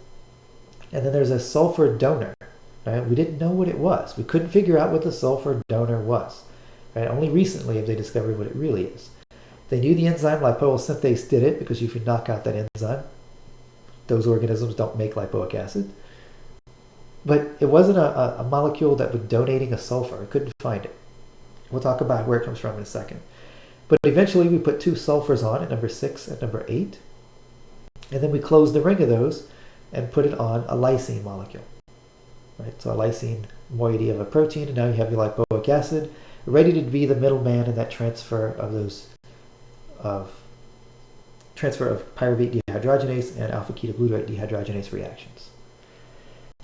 and then there's a sulfur donor. Right? We didn't know what it was. We couldn't figure out what the sulfur donor was. Right? Only recently have they discovered what it really is. They knew the enzyme lipoyl synthase did it because if you knock out that enzyme, those organisms don't make lipoic acid. But it wasn't a molecule that was donating a sulfur. I couldn't find it. We'll talk about where it comes from in a second. But eventually we put 2 sulfurs on at number 6 and number 8. And then we close the ring of those and put it on a lysine molecule. Right? So a lysine moiety of a protein, and now you have your lipoic acid ready to be the middleman in that transfer of pyruvate dehydrogenase and alpha-ketoglutarate dehydrogenase reactions.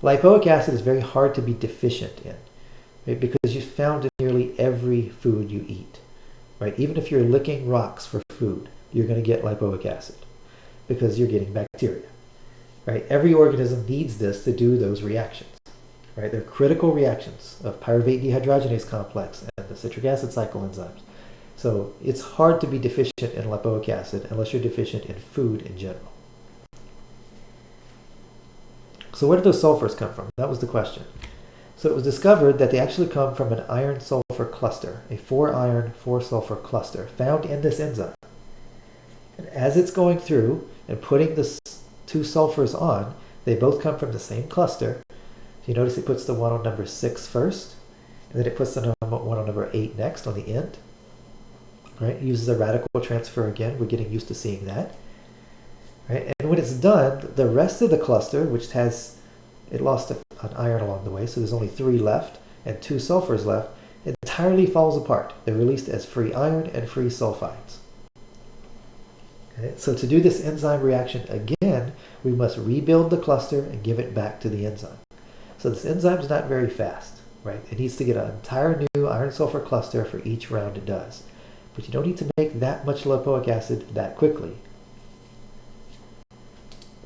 Lipoic acid is very hard to be deficient in, right? Because you're found in nearly every food you eat. Right? Even if you're licking rocks for food, you're going to get lipoic acid because you're getting bacteria. Right? Every organism needs this to do those reactions. Right? They're critical reactions of pyruvate dehydrogenase complex and the citric acid cycle enzymes. So it's hard to be deficient in lipoic acid unless you're deficient in food in general. So where did those sulfurs come from? That was the question. So it was discovered that they actually come from an iron-sulfur cluster, a 4-iron, 4-sulfur cluster found in this enzyme. And as it's going through and putting the 2 sulfurs on, they both come from the same cluster. So you notice it puts the one on number 6 first, and then it puts the one on number 8 next on the end. Right? It uses a radical transfer again. We're getting used to seeing that. Right? And when it's done, the rest of the cluster, which has, it lost an iron along the way, so there's only 3 left and 2 sulfurs left, it entirely falls apart. They're released as free iron and free sulfides. Okay? So to do this enzyme reaction again, we must rebuild the cluster and give it back to the enzyme. So this enzyme is not very fast, right? It needs to get an entire new iron-sulfur cluster for each round it does. But you don't need to make that much lipoic acid that quickly.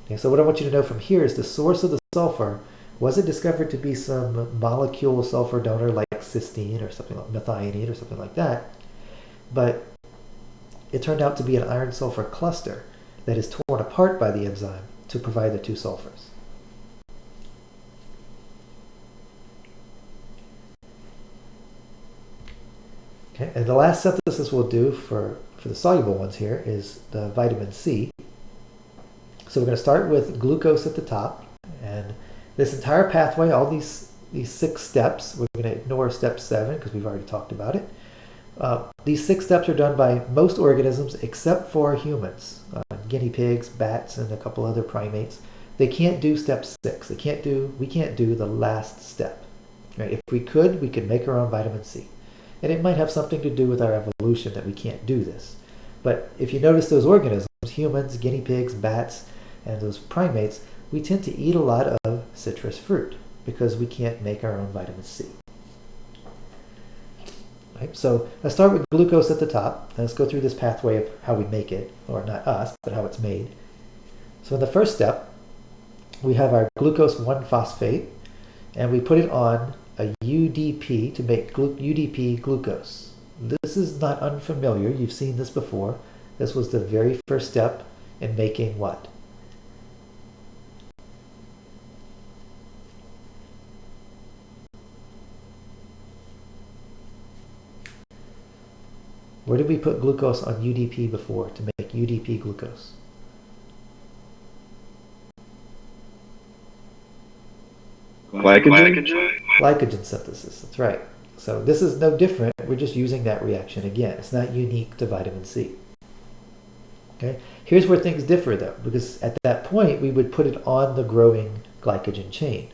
Okay, so what I want you to know from here is the source of the sulfur wasn't discovered to be some molecule sulfur donor like cysteine or something like methionine or something like that, but it turned out to be an iron sulfur cluster that is torn apart by the enzyme to provide the two sulfurs. Okay, and the last synthesis we'll do for the soluble ones here is the vitamin C. So we're going to start with glucose at the top, and this entire pathway, all these 6 steps, we're going to ignore step 7 because we've already talked about it. These 6 steps are done by most organisms except for humans, guinea pigs, bats, and a couple other primates. They can't do step 6. We can't do the last step. Right? If we could make our own vitamin C. And it might have something to do with our evolution that we can't do this. But if you notice those organisms, humans, guinea pigs, bats, and those primates, we tend to eat a lot of citrus fruit because we can't make our own vitamin C. Right? So let's start with glucose at the top, and let's go through this pathway of how we make it, or not us, but how it's made. So in the first step, we have our glucose 1-phosphate, and we put it on a UDP to make UDP glucose. This is not unfamiliar. You've seen this before. This was the very first step in making what? Where did we put glucose on UDP before to make UDP glucose? Glycogen synthesis, that's right. So this is no different. We're just using that reaction again. It's not unique to vitamin C. Okay. Here's where things differ though, because at that point we would put it on the growing glycogen chain.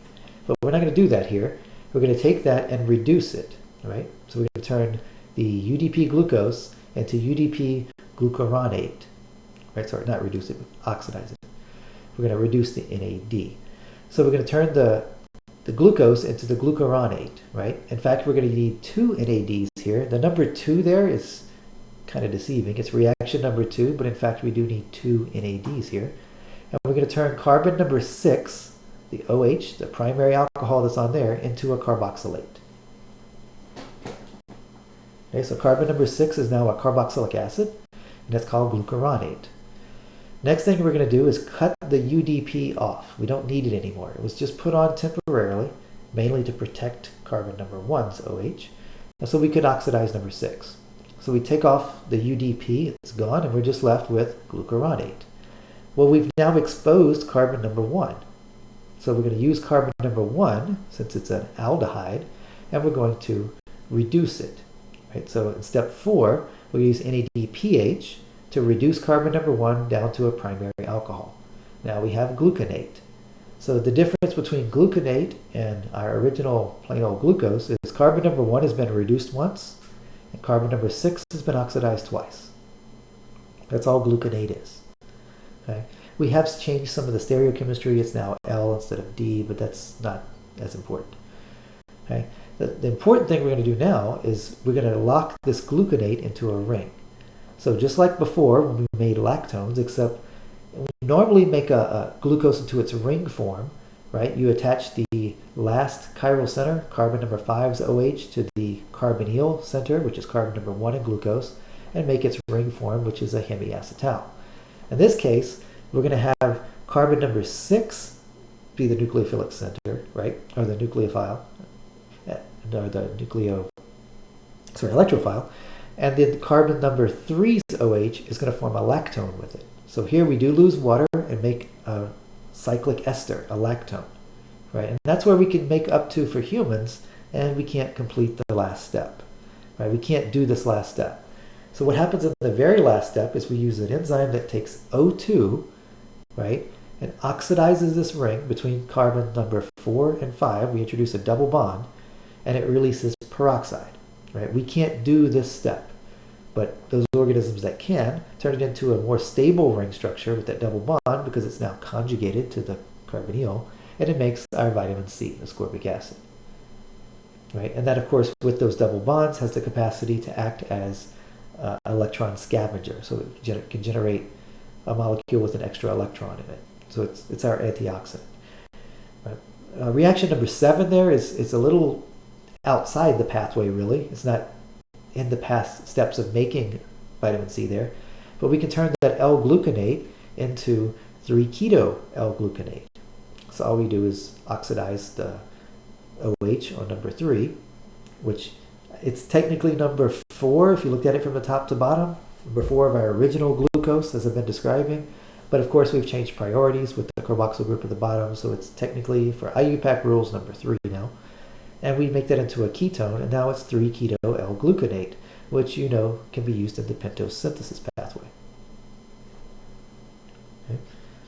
But we're not going to do that here. We're going to take that and reduce it, right? So we're going to turn the UDP glucose into UDP glucuronate. Right? Sorry, not reduce it, but oxidize it. We're going to reduce the NAD. So we're going to turn the glucose into the glucuronate, right? In fact, we're going to need 2 NADs here. The number 2 there is kind of deceiving. It's reaction number 2, but in fact, we do need 2 NADs here. And we're going to turn carbon number 6, the OH, the primary alcohol that's on there, into a carboxylate. Okay, so carbon number 6 is now a carboxylic acid, and that's called glucuronate. Next thing we're going to do is cut the UDP off. We don't need it anymore. It was just put on temporarily, mainly to protect carbon number 1's OH, and so we could oxidize number 6. So we take off the UDP, it's gone, and we're just left with glucuronate. Well, we've now exposed carbon number 1. So we're going to use carbon number 1, since it's an aldehyde, and we're going to reduce it. Right? So in step 4, we'll use NADPH to reduce carbon number 1 down to a primary alcohol. Now we have gluconate. So the difference between gluconate and our original plain old glucose is carbon number 1 has been reduced once, and carbon number 6 has been oxidized twice. That's all gluconate is. Okay? We have changed some of the stereochemistry. It's now L instead of D, but that's not as important. Okay? The important thing we're going to do now is we're going to lock this gluconate into a ring. So just like before when we made lactones, except we normally make a glucose into its ring form, right? You attach the last chiral center, carbon number 5's OH, to the carbonyl center, which is carbon number 1 in glucose, and make its ring form, which is a hemiacetal. In this case, we're going to have carbon number 6 be the nucleophilic center, right? Or the nucleophile, or the electrophile. And then carbon number 3's OH is going to form a lactone with it. So here we do lose water and make a cyclic ester, a lactone. Right? And that's where we can make up to for humans, and we can't complete the last step. Right? We can't do this last step. So what happens in the very last step is we use an enzyme that takes O2, right, and oxidizes this ring between carbon number 4 and 5. We introduce a double bond, and it releases peroxide. Right? We can't do this step, but those organisms that can turn it into a more stable ring structure with that double bond because it's now conjugated to the carbonyl, and it makes our vitamin C, ascorbic acid. Right? And that, of course, with those double bonds, has the capacity to act as electron scavenger, so it can generate a molecule with an extra electron in it. So it's our antioxidant. Right? Reaction number 7 there is a little outside the pathway, really. It's not in the past steps of making vitamin C there. But we can turn that L-gluconate into 3-keto-L-gluconate. So all we do is oxidize the OH on number 3, which it's technically number 4 if you look at it from the top to bottom. Number 4 of our original glucose, as I've been describing. But of course, we've changed priorities with the carboxyl group at the bottom, so it's technically, for IUPAC rules, number 3 now. And we make that into a ketone, and now it's 3-keto-L-gluconate, which you know can be used in the pentose synthesis pathway. Okay.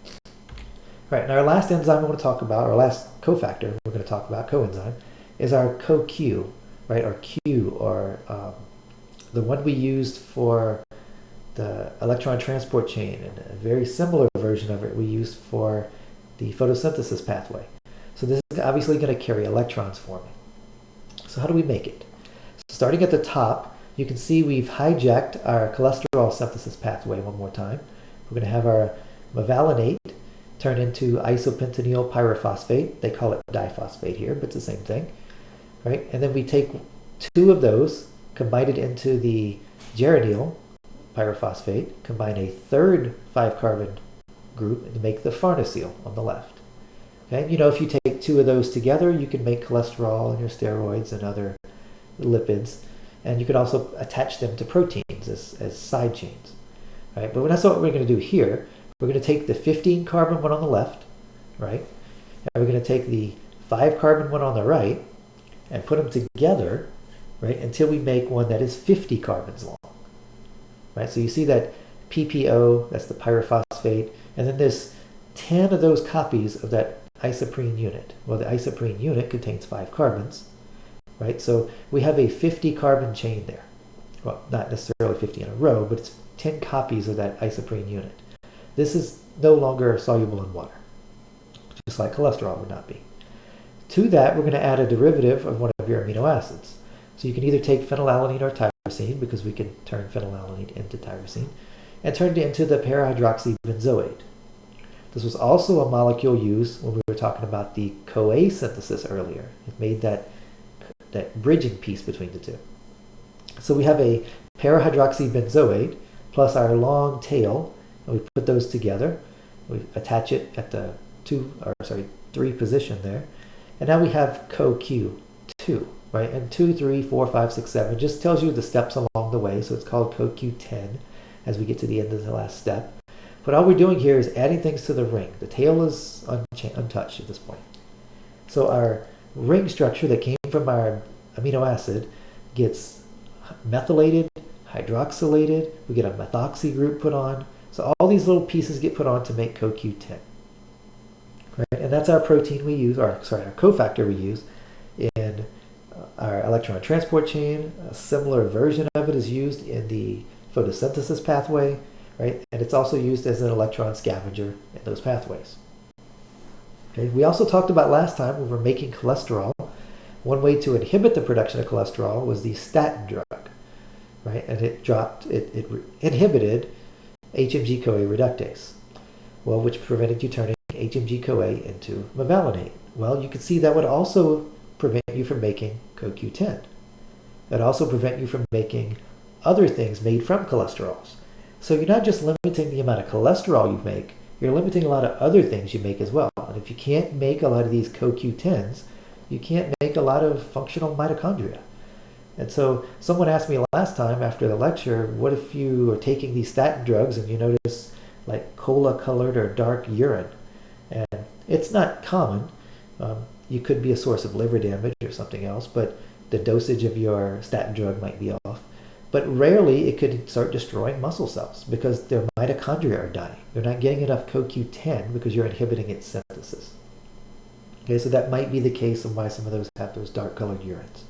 All right, and our last enzyme I want to talk about, our last cofactor we're going to talk about, coenzyme, is our CoQ, right, or Q, or the one we used for the electron transport chain, and a very similar version of it we used for the photosynthesis pathway. So this is obviously going to carry electrons for me. So how do we make it? So starting at the top, you can see we've hijacked our cholesterol synthesis pathway one more time. We're going to have our mevalonate turn into isopentenyl pyrophosphate. They call it diphosphate here, but it's the same thing, right? And then we take 2 of those, combine it into the geranyl pyrophosphate, combine a third 5-carbon group to make the farnesyl on the left. Okay, you know, if you take 2 of those together, you can make cholesterol and your steroids and other lipids, and you could also attach them to proteins as side chains. Right? But that's what we're going to do here. We're going to take the 15-carbon one on the left, right? And we're going to take the 5-carbon one on the right and put them together, right, until we make one that is 50 carbons long. Right? So you see that PPO, that's the pyrophosphate, and then there's 10 of those copies of that isoprene unit. Well, the isoprene unit contains 5 carbons, right? So we have a 50 carbon chain there. Well, not necessarily 50 in a row, but it's 10 copies of that isoprene unit. This is no longer soluble in water, just like cholesterol would not be. To that, we're going to add a derivative of one of your amino acids. So you can either take phenylalanine or tyrosine, because we can turn phenylalanine into tyrosine, and turn it into the parahydroxybenzoate. This was also a molecule used when we were talking about the CoA synthesis earlier. It made that bridging piece between the two. So we have a parahydroxybenzoate plus our long tail, and we put those together. We attach it at the 3 position there. And now we have CoQ2, right? And 2, 3, 4, 5, 6, 7 just tells you the steps along the way. So it's called CoQ10 as we get to the end of the last step. But all we're doing here is adding things to the ring. The tail is untouched at this point. So our ring structure that came from our amino acid gets methylated, hydroxylated, we get a methoxy group put on. So all these little pieces get put on to make CoQ10. Right? And that's our protein we use, our cofactor we use in our electron transport chain. A similar version of it is used in the photosynthesis pathway, right? And it's also used as an electron scavenger in those pathways. Okay? We also talked about last time when we were making cholesterol, one way to inhibit the production of cholesterol was the statin drug, right? And it inhibited HMG-CoA reductase, well, which prevented you turning HMG-CoA into mevalonate. Well, you can see that would also prevent you from making CoQ10. It would also prevent you from making other things made from cholesterols. So you're not just limiting the amount of cholesterol you make, you're limiting a lot of other things you make as well. And if you can't make a lot of these CoQ10s, you can't make a lot of functional mitochondria. And so someone asked me last time after the lecture, what if you are taking these statin drugs and you notice like cola-colored or dark urine? And it's not common. You could be a source of liver damage or something else, but the dosage of your statin drug might be off. But rarely it could start destroying muscle cells because their mitochondria are dying. You're not getting enough CoQ10 because you're inhibiting its synthesis. Okay, so that might be the case of why some of those have those dark-colored urines.